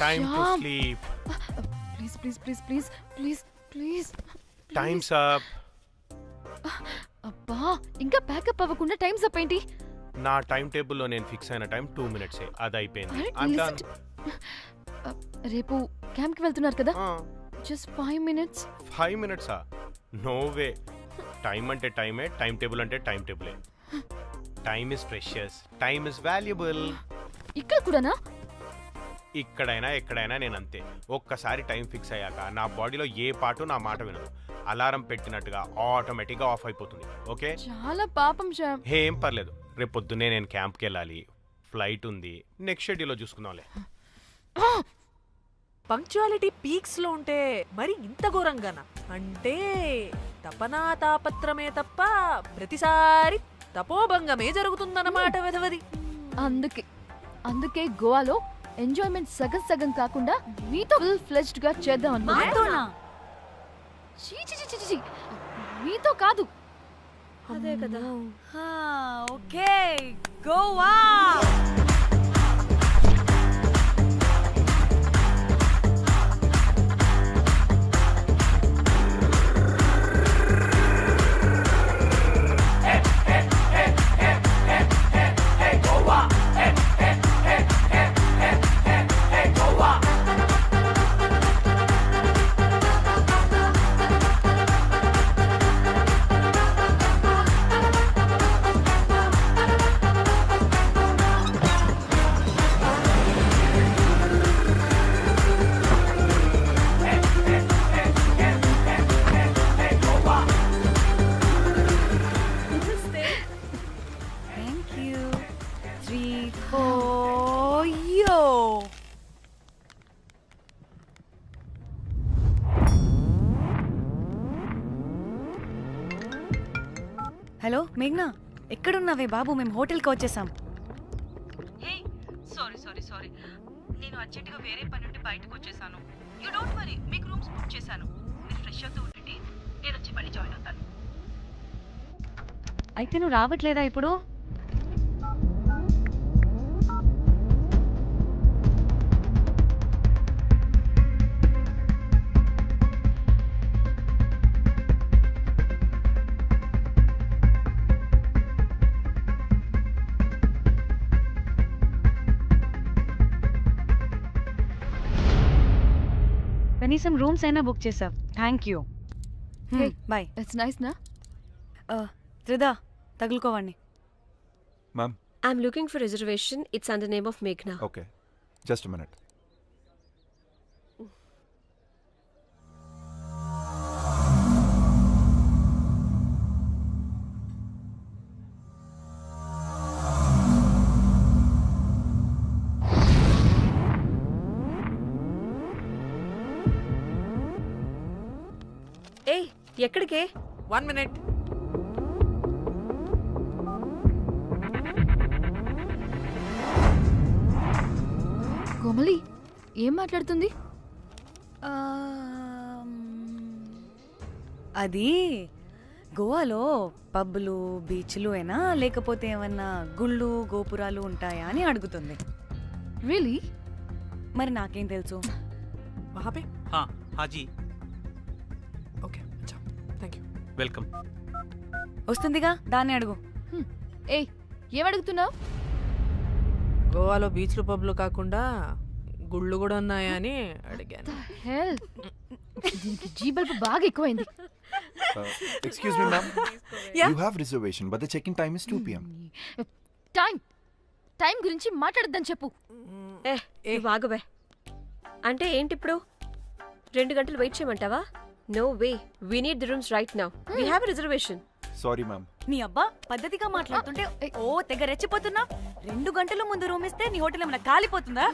Time to sleep. Please Time's up. అబ్బా ఇంకా pack up అవ్వకుండా టైమ్స్ అప్ ఏంటి? నా టైం టేబుల్లో నేను ఫిక్స్ అయిన టైం 2 minutes అది అయిపోయింది. I'm done. రేపు క్యాంప్ కి వెళ్తున్నారు కదా? Just 5 minutes. 5 minutes? No way. Time అంటే టైమే, టైం టేబుల్ అంటే టైం టేబులే. Time is precious, time is valuable. ఇక్కడ కూడానా? ఇక్కడైనా ఎక్కడైనా నేను అంతే. ఒక్కసారి టైం ఫిక్స్ అయ్యాక నా బాడీలో ఏ పాటు నా మాట వినదు. అలారం పెట్టినట్టుగా ఆటోమేటిక్గా ఆఫ్ అయిపోతుంది. ఓకే, చాలా పాపం శ్యామ్. ఏం పర్లేదు, రేపు పొద్దున్నే నేను క్యాంప్కి వెళ్ళాలి, ఫ్లైట్ ఉంది, నెక్స్ట్ షెడ్యూల్లో చూసుకుందాంలే. పంక్చువాలిటీ పీక్స్ లో ఉంటే మరి ఇంత ఘోరంగానా? అంటే తపనా తాపత్రమే తప్ప ప్రతిసారి తపోభంగమే జరుగుతుందన్నమాట వెధవది. అందుకే గోవాలో ఎంజాయ్మెంట్ సగం సగం కాకుండా మీతో ఫుల్ ఫ్లెజ్డ్ గా చేద్దాం అనుకున్నా. మీతో కాదు. అదే కదా. ఓకే, గోవా. హలో మేఘ్నా, ఎక్కడున్నావే బాబు? మేము హోటల్కి వచ్చేసాం. హే, సారీ నేను అర్జెంటుగా వేరే పని నుండి బయటకు వచ్చేసాను. యూ డోంట్ వరీ, మీకు రూమ్స్ బుక్ చేశాను. మీరు ఫ్రెష్ అవుతూ ఉండండి, నేను వచ్చి మళ్ళీ జాయిన్ అవుతాను. అయితే నువ్వు రావట్లేదా ఇప్పుడు? కనీసం రూమ్స్ అయినా బుక్ చేసావు, thank you. Bye. It's nice నా? త్రిదా, తగులుకోవండి. Ma'am. I'm looking for reservation. It's under name of Meghna. Okay. Just a minute. ఏయ్, ఎక్కడికే? 1 minute. కోమలి ఏం మాట్లాడుతుంది? అది గోవాలో పబ్బులు బీచ్లు అయినా లేకపోతే ఏమన్నా గుళ్ళు గోపురాలు ఉంటాయా అని అడుగుతుంది. రియలీ? మరి నాకేం తెలుసు? वहाँ पे? हाँ जी, ओके, अच्छा, थैंक यू. वेलकम. వస్తుందిగా, దాన్ని అడుగు. ఏయ్, ఏం అడుగుతున్నావు? గోవాలో బీచ్లు పబ్లు కాకుండా గుళ్ళు కూడా ఉన్నాయా అని అడిగాను. హెల్, దీనికి జీబల్బ్ బాగా ఎక్కువైంది. Excuse me, ma'am. Yeah? You have reservation, but the check-in time is 2 p.m. Time గురించి మాట్లాడద్దని చెప్పు. నువ్వు ఆగవే. అంటే ఏంటి ఇప్పుడు? 2 గంటలు వెయిట్ చేయమంటావా? No way, we need the rooms right now. We have a reservation. Sorry, ma'am. నీ అబ్బా పద్ధతిగా మాట్లాడుతుంటే ఓ తెగ రెచ్చిపోతున్నా. 2 గంటల ముందు రూమ్ ఇస్తే నీ హోటల్ ఏమైనా కాలిపోతుందా?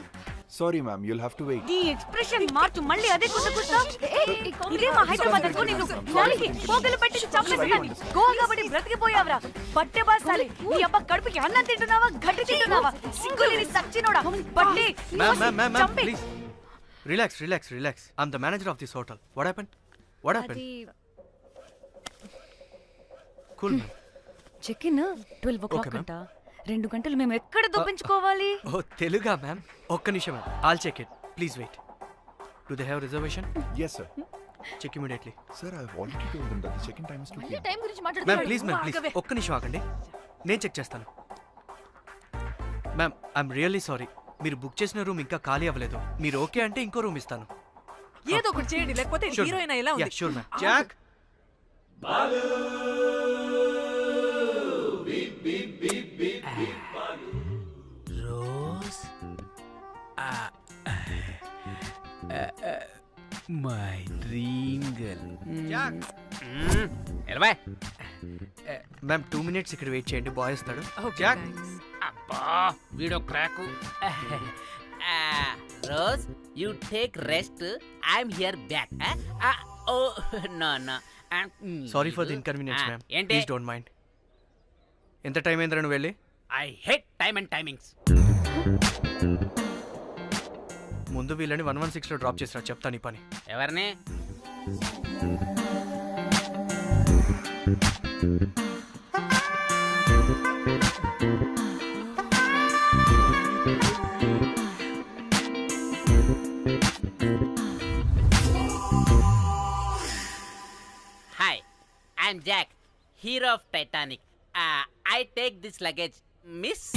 Sorry, ma'am. You'll have to wait. నీ ఎక్స్ప్రెషన్ మార్చు, మళ్ళీ అదే కుట్టుకుంటా. ఇదే మా హైదరాబాద్ అనుకో, నిన్ను నాలికి పోగలు పెట్టి చంపేస్తాను. గోవా కాబట్టి బ్రతికిపోయావరా పట్టే బాసాలి. నీ అబ్బా కడుపుకి అన్నం తింటున్నావా, గడ్డి తింటున్నావా? సింగులేని సచ్చినోడా పట్టి Ma'am, please. Relax. I'm the manager of this hotel. What happened? Cool, ma'am. Check in 12 o'clock Okay, ma'am. అంట. 2 గంటలు మేము ఎక్కడ దొప్పించుకోవాలి? ఓ తెలుగా మ్యామ్? ఒక్క నిమిషం ma'am, all check it please wait. Do they have reservation? Yes, sir. Check immediately. Sir, I've already told them that the check-in time is 2 మళ్ళీ p.m. Time గురించి ma'am మాట్లాడుతున్నాడు. Please ఒక్క నిమిషం ఆగండి, నేను చెక్ చేస్తాను. మ్యామ్ ఐఎమ్ రియల్లీ సారీ, మీరు book చేసిన రూమ్ ఇంకా ఖాళీ అవ్వలేదు. మీరు ఓకే అంటే ఇంకో రూమ్ ఇస్తాను. ఏదో ఒకటి చేయండి, లేకపోతే హీరోయిన్ ఎలా ఉంది? Sure ma'am. Jack Rose my dream girl. Jack ఎలవా మ్యామ్ 2 minutes ఇక్కడ వెయిట్ చేయండి, బాయ్ వస్తాడు. Okay, Jack thanks. అబ్బా వీడో crack. Rose you take rest, I'm here back. Oh no no sorry for the inconvenience ma'am, ఏంటి? Please don't mind. ఎంత time అయిందిరా నువ్వు వెళ్ళి? I hate time and timings. ముందు వీళ్ళని 116 లో డ్రాప్ చేసినా, చెప్తాను ఈ పని. ఎవరిని? Hi, I'm Jack, hero of Titanic. I take this luggage miss.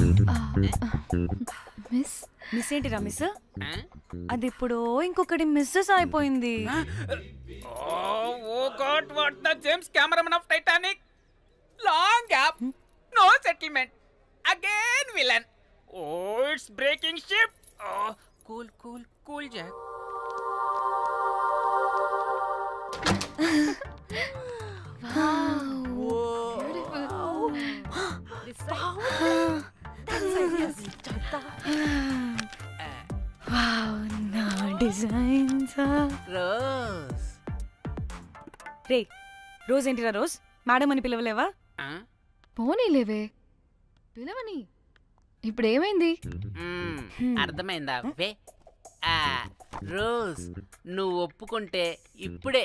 Miss miss ఏంటిరా మిస్? అది ఇప్పుడు ఇంకొకటి మిస్సెస్ అయిపోయింది. Oh God, what the James Cameron of Titanic? Long gap, no settlement. Again villain. Oh, it's breaking ship. Oh, cool, Jack. నా designs. Rose. రే rose ఏంటిరా rose? Madam అని పిలవలేవా? పోనీలేవే పిలవని. ఇప్పుడు ఏమైంది? అర్థమైందా? వే రోజ్, నువ్వు ఒప్పుకుంటే ఇప్పుడే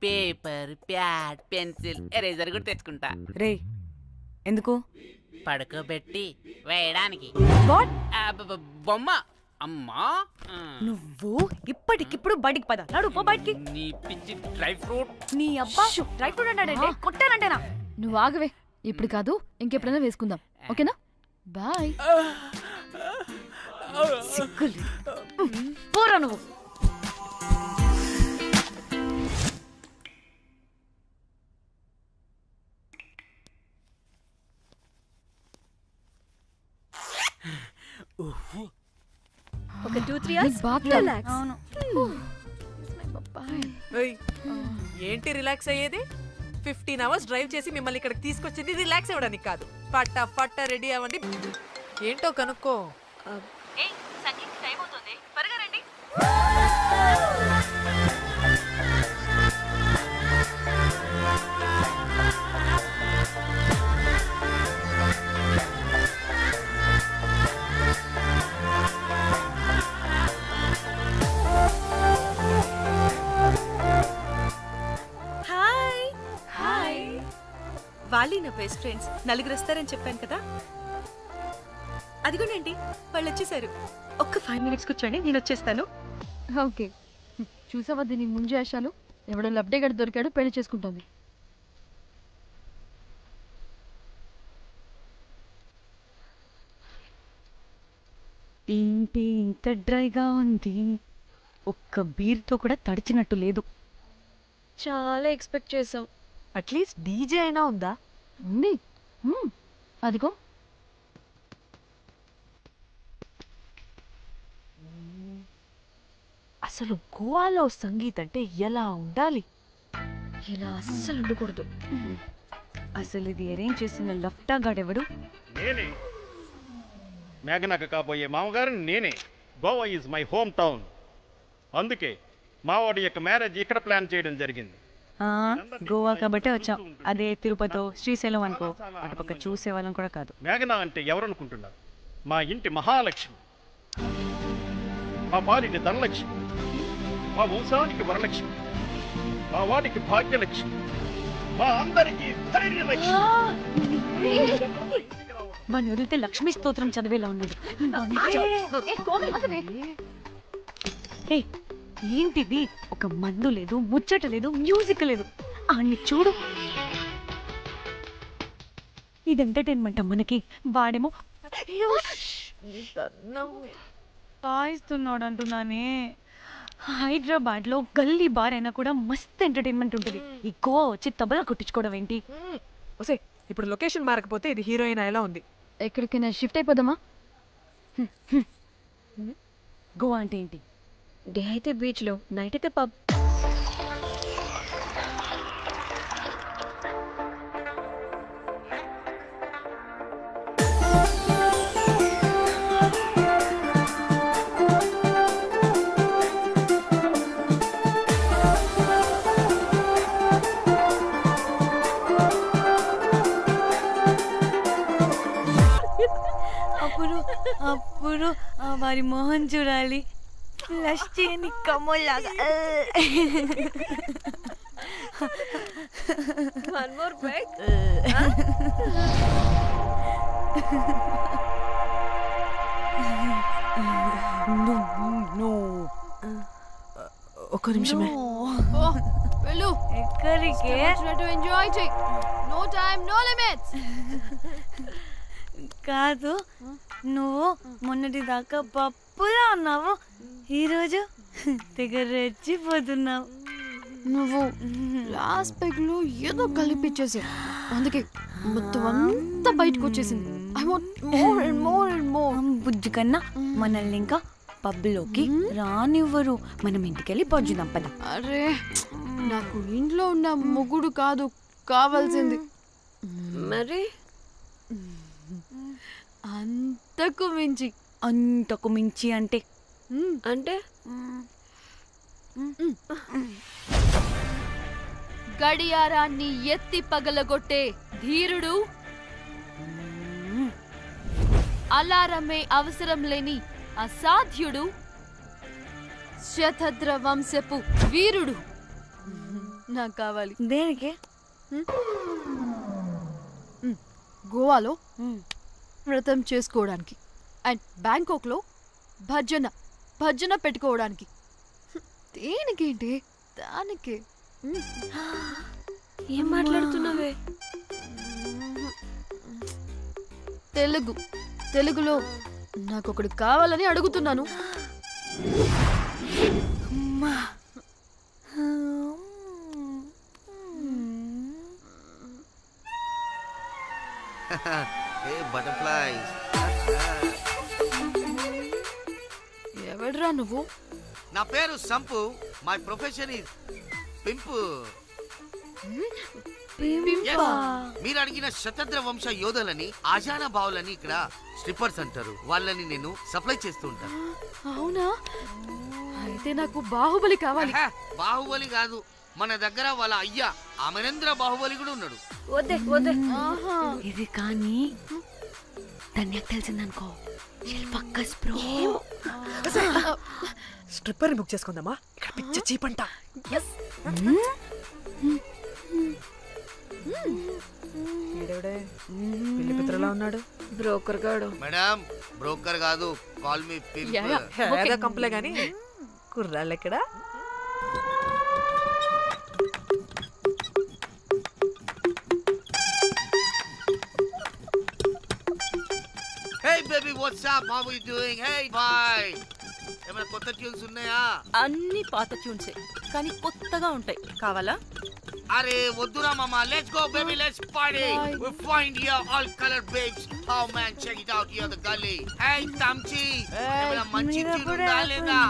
పేపర్, ప్యాడ్, పెన్సిల్, ఎరేజర్ కూడా తెచ్చుకుంటా. రే ఎందుకు? పడుకోబెట్టి వేయడానికి. వాట్? బొమ్మ. అమ్మా, నువ్వు ఇప్పటికిప్పుడు బయటికి పద. నడు పో బయటికి. నీ పిచ్చి డ్రై ఫ్రూట్. నీ అబ్బా డ్రై ఫ్రూట్ అన్నాడంటే కొట్టానంటేనా? నువ్వు ఆగవే, ఇప్పుడు కాదు ఇంకెప్పుడైనా వేసుకుందాం, ఓకేనా? బాయ్. సిగ్గులు పోరా నువ్వు. ఒక 2-3 hours bathroom. relax. అవును. ఏయ్, ఏంటి రిలాక్స్ అయ్యేది? 15 hours డ్రైవ్ చేసి మిమ్మల్ని ఇక్కడికి తీసుకొచ్చింది రిలాక్స్ అవ్వడానికి కాదు. పట్ట రెడీ అవ్వండి, ఏంటో కనుక్కో. ఏ సంగీత్ టైం అవుతుంది, త్వరగా రండి. Hi hi. వాళ్ళీ నా బెస్ట్ ఫ్రెండ్స్. నలుగురు వస్తారని చెప్పాను కదా, అదిగోనండి వాళ్ళు వచ్చేసారు. ఒక్క 5 minutes కూర్చోండి, నేను వచ్చేస్తాను. ఓకే, చూసావా దీని ముంజేషాలు? ఎవడో లబ్డే గడి దొరికాడు, పెళ్లి చేసుకుంటుంది. ఏంటి ఇంత డ్రైగా ఉంది? ఒక్క బీర్తో కూడా తడిచినట్టు లేదు. చాలా ఎక్స్పెక్ట్ చేసాం. అట్లీస్ట్ డీజే అయినా ఉందా? ఉంది. అదిగో. అసలు గోవాలో సంగీత్ అంటే ఎలా ఉండాలి? ఇలా అస్సలు ఉండకూడదు. అసలు ఇది అరేంజ్ చేసిన లఫ్టా గాడెవడు? నేనే మేఘనకు కాబోయే మామగారు నేనే. Goa is my home town. అందుకే మావాడి యొక్క మ్యారేజ్ ఇక్కడ ప్లాన్ చేయడం జరిగింది. గోవా కాబట్టి వచ్చాం. అదే తిరుపతి, శ్రీశైలం అనుకో, అటుపక్క చూసేవాళ్ళం కూడా కాదు. మేఘన అంటే ఎవరనుకుంటున్నారు? మా ఇంటి మహాలక్ష్మి, మా పాలిటి ధనలక్ష్మి, మా వంశానికి వరలక్ష్మి, మా వాడికి భాగ్యలక్ష్మి, మా అందరికీ ధైర్యలక్ష్మి. మన వదిలితే లక్ష్మీ స్తోత్రం చదివేలా ఉన్నాడు. ఏ ఏంటిది? ఒక మందు లేదు, ముచ్చట లేదు, మ్యూజిక్ లేదు. అన్ని చూడు. ఇది ఎంటర్టైన్మెంట్ మనకి. వాడేమో కాయిస్తున్నాడు అంటున్నానే. హైదరాబాద్ లో గల్లీ బార్ అయినా కూడా మస్త్ ఎంటర్టైన్మెంట్ ఉంటుంది. ఈ గోవా వచ్చి తబలా కొట్టించుకోవడం ఏంటి? ఒసే ఇప్పుడు లొకేషన్ మారకపోతే ఇది హీరోయిన్ ఎలా ఉంది? ఎక్కడికైనా షిఫ్ట్ అయిపోదామా? గోవా అంటే ఏంటి? డే అయితే బీచ్లో, నైట్ అయితే పబ్. అప్పుడు అప్పుడు వారి మొహం చూడాలి. ఫ్లష్ చేయని కమ్మలాగా. One more break. ఒక్క నిమిషమే. వెళ్ళు. ఎక్కడికే? ఎంజాయ్ చెయ్యి. No time no limits. కాదు, నువ్వు మొన్నటి దాకా పప్పులా ఉన్నావు, ఈరోజు తెగ రెచ్చిపోతున్నావు. నువ్వు లాస్ట్ పెగ్ లో ఏదో కలిపిచ్చేసావు, అందుకే మొత్తం అంతా బయటకు వచ్చేసింది. I want more and more and more. బుజ్జి కన్నా మనల్ని ఇంకా పబ్లోకి రానివ్వరు. మనం ఇంటికెళ్ళి పజ్జుదాం పద. అరే నాకు ఇంట్లో ఉన్న మొగుడు కాదు కావాల్సింది. మరి అంతకు మించి. అంతకు మించి అంటే అంటే గడియారాన్ని ఎత్తి పగలగొట్టే ధీరుడు, అలారమే అవసరం లేని అసాధ్యుడు, శతద్ర వంశపు వీరుడు నాకు కావాలి. దేనికి? గోవాలో వ్రతం చేసుకోవడానికి అండ్ బ్యాంకాక్లో భజన పెట్టుకోవడానికి. దేనికేంటి? దానికి. ఏం మాట్లాడుతున్నావే? తెలుగులో నాకొకడు కావాలని అడుగుతున్నాను. బటర్ఫ్లైస్. ఎవడ్రా నువ్వు? నా పేరు Sampu. My profession is pimp. Yes. మీరు అడిగిన శతద్ర వంశ యోధులని, ఆజానా బావులని ఇక్కడ స్ట్రిప్పర్స్ అంటారు. వాళ్ళని నేను సప్లై చేస్తూ ఉంటాను. అవునా? అయితే నాకు బాహుబలి కావాలి. బాహుబలి కాదు, మన దగ్గర వాళ్ళ అయ్యా అమరేంద్ర బాహుబలి కూడా ఉన్నాడు. వద్దే వద్దే. ఇది కానీ ధన్యకు తెలిసిందనుకో, ఫక్కస్ బ్రో. స్ట్రిప్పర్ బుక్ చేసుకుందామా? ఇక్కడ పిచ్చ చీపంట. పెళ్లి పిత్రలా ఉన్నాడు. బ్రోకర్ గాడు. మేడం బ్రోకర్ కాదు, కాల్ మీ పింప్. ఏదో కంపలే గాని కుర్రాళ్ళు ఎక్కడ? Hey baby, what's up? How are you doing? Hey bye. ఏమైనా కొత్త ట్యూన్స్ ఉన్నాయా? అన్ని పాత ట్యూన్సే కానీ కొత్తగా ఉంటాయి. కావాలా? అరే వద్దురా మామ. Let's go baby, let's party. We find here all colored babes. Oh man, check it out here the gully. Hey Tamchi, ఏమైనా మంచి ట్యూన్ ఉందా లేదా?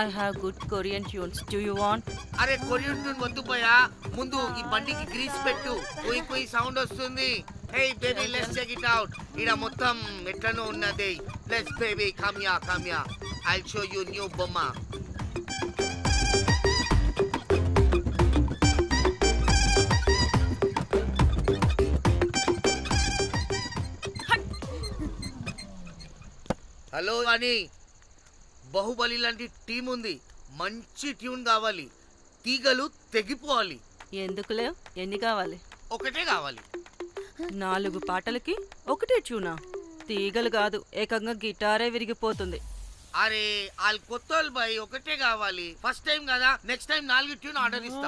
I have good Korean tunes. Do you want? అరే కొరియన్ ట్యూన్ వద్దు పోయా, ముందు ఈ బండికి గ్రీస్ పెట్టు. కుయ్ కుయ్ సౌండ్ వస్తుంది. Hey baby, let's check it out. ఇడ మొత్తం ఎట్లనో ఉన్నది. Let's baby, come here. I'll show you new బొమ్మ. హలో అని బాహుబలి లాంటి టీం ఉంది. మంచి ట్యూన్ కావాలి. తీగలు తెగిపోవాలి. ఎందుకులే? ఎన్ని కావాలి? ఒకటే కావాలి. 4 పాటలకి ఒకటే ట్యూనా? తీగలు కాదు, ఏకంగా గిటారే విరిగిపోతుంది. అరే వాళ్ళు కొత్త వాళ్ళు బాయ్, ఒకటే కావాలి. ఫస్ట్ టైం కదా, నెక్స్ట్ టైం 4 ట్యూన్ ఆర్డర్ ఇస్తా.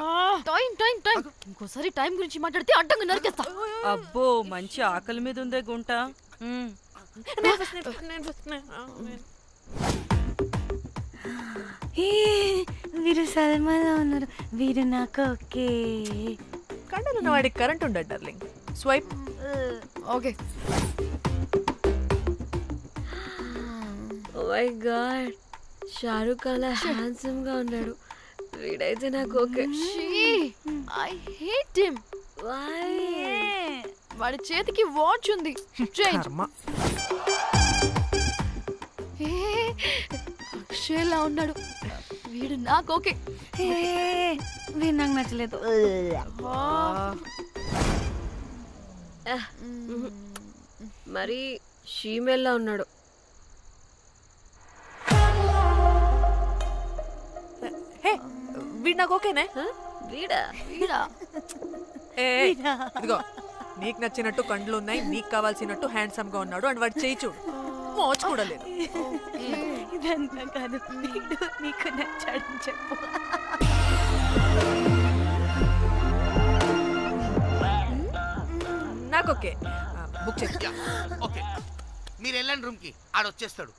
టైం ఇంకోసారి టైం గురించి మాట్లాడితే అడ్డంగా నరికేస్తా. అబ్బో మంచి ఆకలి మీద ఉందే గుంట. వీరు సల్మాలో ఉన్నారు, వీరు నాకు ఓకే. కండలున్న వాడికి కరెంట్ ఉండదు darling. Swipe. Okay. Oh my God, Shahrukh అలా హ్యాండ్సమ్ గా ఉన్నాడు. వీడైతే నాకు okay. I hate him. Why? వాడి చేతికి వాచ్ ఉంది. చేంజ్. అక్షయ్లా ఉన్నాడు. వీడు నాకు ఓకే. వీరు నాకు నచ్చలేదు. మరి షీమేల్లా ఉన్నాడు. హే వీడు నాకు ఓకేనే. వీడా? ఏ ఇదిగో, నీకు నచ్చినట్టు కండ్లు ఉన్నాయి, నీకు కావాల్సినట్టు హ్యాండ్సమ్ గా ఉన్నాడు, అండ్ వాడు చేయి చూడు, మోచ్ కూడా లేదు. ఇదంతా కాదు, వీడు నీకు నచ్చాడని చెప్పు. నాకు ఓకే. బుక్ చేసి ఓకే, మీరు వెళ్ళండి రూమ్ కి, ఆడొచ్చేస్తాడు.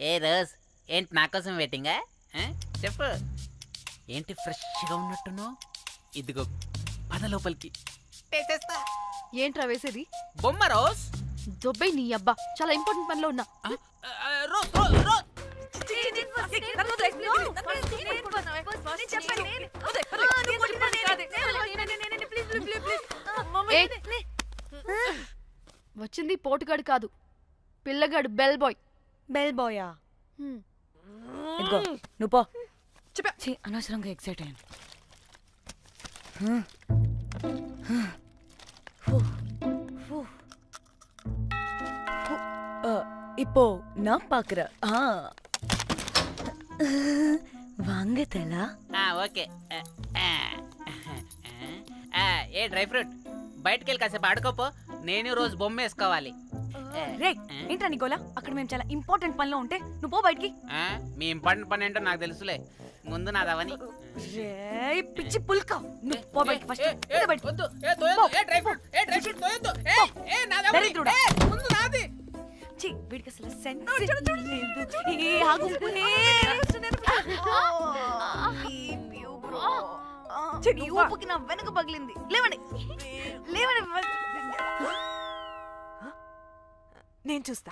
ఏ రోజ్, ఏంటి నా కోసం వెయిటింగా? చెప్పు, ఏంటి ఫ్రెష్గా ఉన్నట్టున్నావు? ఇదిగో పద లోపలికి. ఏంట్రా వేసేది? బొమ్మ రోజ్. దొబ్బై నీ అబ్బా, చాలా ఇంపార్టెంట్ పనిలో ఉన్నా. Rose rose rose. వచ్చింది పోటుగాడు కాదు, పిల్లగాడు బెల్ బాయ్. బెల్ బాయా? ఇదిగో నువ్వు పో. ఛీ, అనవసరంగా ఎక్సైట్ అయ్యాను. இப்போ நான் பாக்குறேன். வாங்க தலா. ఓకే. ఏ డ్రై ఫ్రూట్, బయటకు వెళ్ళి కాసేపు ఆడుకోపో, నేను రోజు బొమ్మ వేసుకోవాలి. రే ఏంట్రా నికోలా, అక్కడ మేము చాలా ఇంపార్టెంట్ పనిలో ఉంటే నువ్వు పో బయటికి. మీ ఇంపార్టెంట్ పని ఏంటో నాకు తెలుసులే, ముందు నాదవని. రే పిచ్చి పుల్క, నువ్వు పో బయటికి ఫస్ట్. ఛీ, వీడికి అసలు సెన్స్ లేదు. ఏ ఆగు. ఈ ఊపుకి నా వెనక పగిలింది. లేవండి లేవండి. నేను చూస్తా.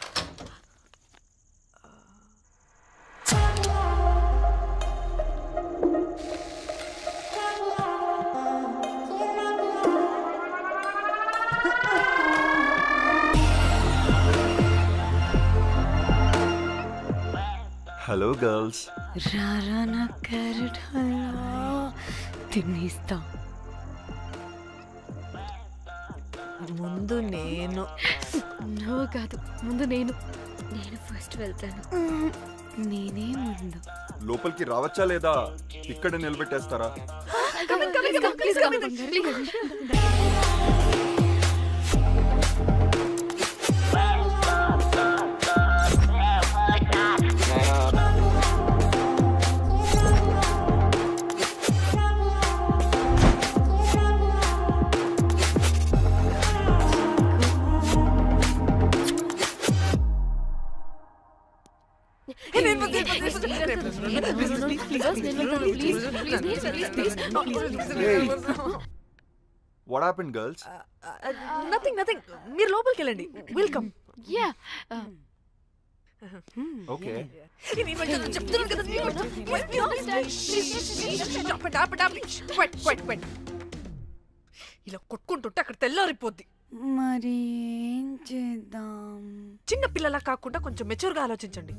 Hello girls. రారా నా క్యారెట్ హల్వా తినేస్తా. ముందు నేను. నువ్వు కాదు, ముందు నేను. నేను ఫస్ట్ వెళ్తాను. నేనే ముందు. లోపలికి రావచ్చా లేదా ఇక్కడ నిలబెట్టేస్తారా? What happened, girls? నథింగ్. మీరు లోపలికి వెళ్ళండి. వెల్కమ్. యా, ఓకే నేను వెళ్ళను, చెప్తున్నాను కదా నీకు. ఇలా కొట్టుకుంటుంటే అక్కడ తెల్లారిపోద్ది. మరి ఏం చేద్దాం? చిన్న పిల్లలా కాకుండా కొంచెం మెచ్యూర్గా ఆలోచించండి.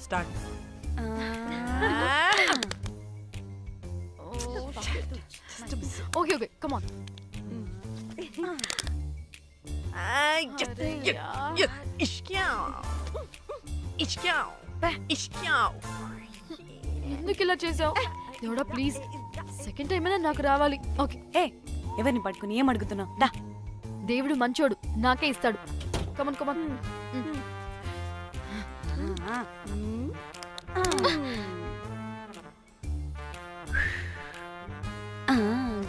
Start. Okay okay come on. ఎందుకు ఇలా చేసావు? దేవుడా ప్లీజ్ సెకండ్ టైం అయినా నాకు రావాలి. ఓకే ఏ ఎవరిని పట్టుకుని ఏం అడుగుతున్నావు? దా. దేవుడు మంచోడు, నాకే ఇస్తాడు. Come on come on.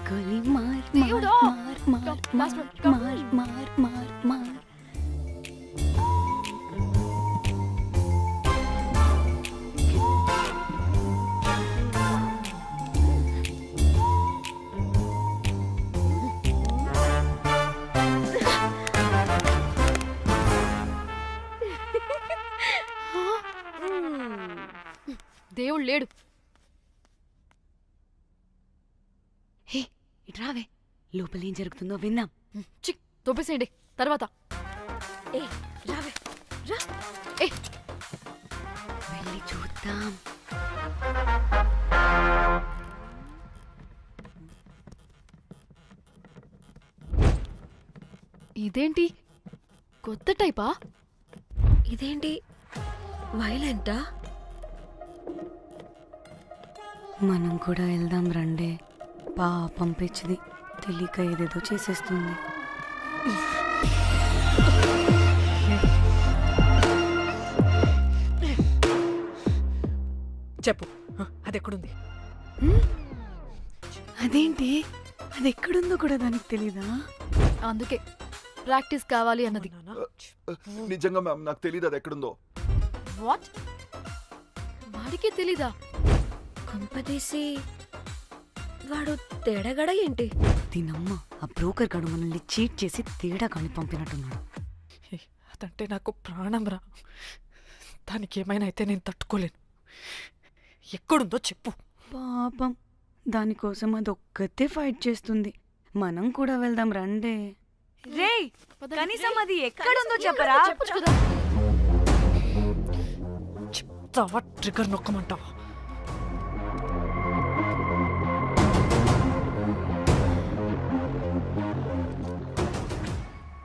గోలీ మార్ దేవుడా! మార్ మార్ Come, last మార్ one, come. మార్ మార్ మార్ మార్. దేవుడు లేడు. హే ఇటు రావే, లోపల ఏం జరుగుతుందో విందాం. చిక్ తొప్పేసేయండి తర్వాత. ఏ రావే రా. ఏ వెళ్ళి చూద్దాం. ఇదేంటి కొత్త టైపా? ఇదేంటి వైలెంటా? మనం కూడా వెళ్దాం రండే. పాపం పిచ్చిది, తెలియక ఏదేదో చేసేస్తుంది. చెప్పు, అది ఎక్కడుంది? అదేంటి, అది ఎక్కడుందో కూడా దానికి తెలీదా? అందుకే ప్రాక్టీస్ కావాలి అన్నది. నిజంగా మ్యామ్ నాకు తెలియదు అది ఎక్కడుందో. వాట్? వాడికి తెలీదా? కొంపదీసి వాడు తేడగడ ఏంటి? దీనమ్మ, ఆ బ్రోకర్ గడు మనల్ని చీట్ చేసి తేడా కాని పంపినట్టున్నాడు. అదంటే నాకు ప్రాణం రా. దానికి ఏమైనా అయితే నేను తట్టుకోలేను. ఎక్కడుందో చెప్పు. పాపం, దానికోసం అది ఒక్కతే ఫైట్ చేస్తుంది. మనం కూడా వెళ్దాం రండే. రేయ్, కనీసం అది ఎక్కడుందో చెప్పరా? చెప్పొచ్చు కదా. చెప్తావా? ట్రిగర్ నొక్కమంటావా?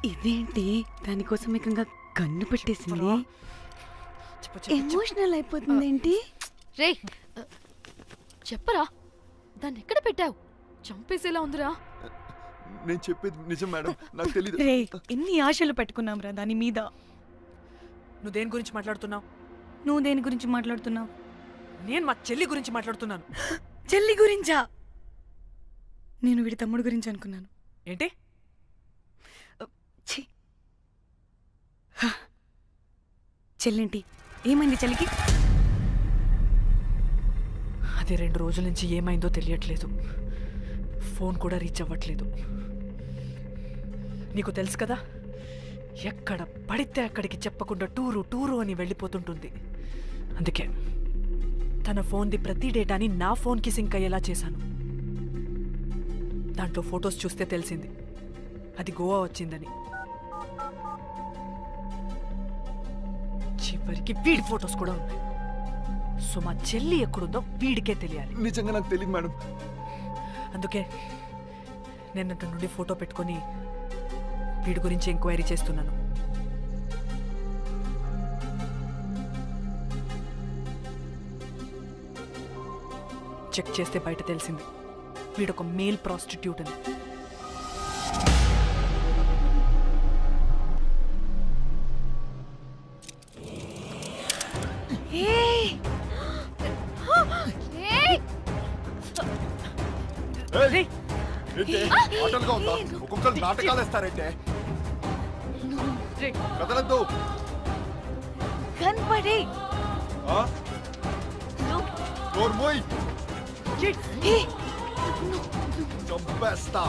ఇదేంటి, దానికోసం ఏకంగా కన్ను పెట్టేసింది. చెప్పు, చెప్పు, ఎమోషనల్ అయిపోతుంది ఏంటి? రే చెప్పరా, దాన్ని ఎక్కడ పెట్టావు? చంపేసేలా ఉందిరా. నేను చెప్పేది నిజం మేడం, నాకు తెలియదు. రే, ఎన్ని ఆశలు పెట్టుకున్నాం రా దాని మీద. నువ్వు దేని గురించి మాట్లాడుతున్నావు? నువ్వు దేని గురించి మాట్లాడుతున్నావు? నేను మా చెల్లి గురించి మాట్లాడుతున్నాను. చెల్లి గురించా? నేను వీడి తమ్ముడు గురించి అనుకున్నాను. ఏంటి? ఛీ. హ. చెల్లేంటి, ఏమైంది చెల్లికి? అది 2 రోజుల నుంచి ఏమైందో తెలియట్లేదు. ఫోన్ కూడా రీచ్ అవ్వట్లేదు. నీకు తెలుసు కదా, ఎక్కడ పడితే అక్కడికి చెప్పకుండా టూరు టూరు అని వెళ్ళిపోతుంటుంది. అందుకే తన ఫోన్ది ప్రతి డేటాని నా ఫోన్కి సింక్ అయ్యేలా చేశాను. దాంట్లో ఫొటోస్ చూస్తే తెలిసింది అది గోవా వచ్చిందని. చివరికి వీడి ఫొటోస్ కూడా ఉన్నాయి. సో మా చెల్లి ఎక్కడుందో వీడికే తెలియాలి. నిజంగా నాకు తెలియదు మేడం. అందుకే నేను అతని నుండి ఫోటో పెట్టుకొని వీడి గురించి ఎంక్వైరీ చేస్తున్నాను. చెక్ చేస్తే బయట తెలిసింది వీడొక మేల్ ప్రాస్టిట్యూట్ అని. ఆటలుగా ఉందా? ఒక్కొక్కరు నాటకాలు వేస్తారంటే కదలద్దు. కనపడే ఆ? డోర్ మూయ్. చంపేస్తా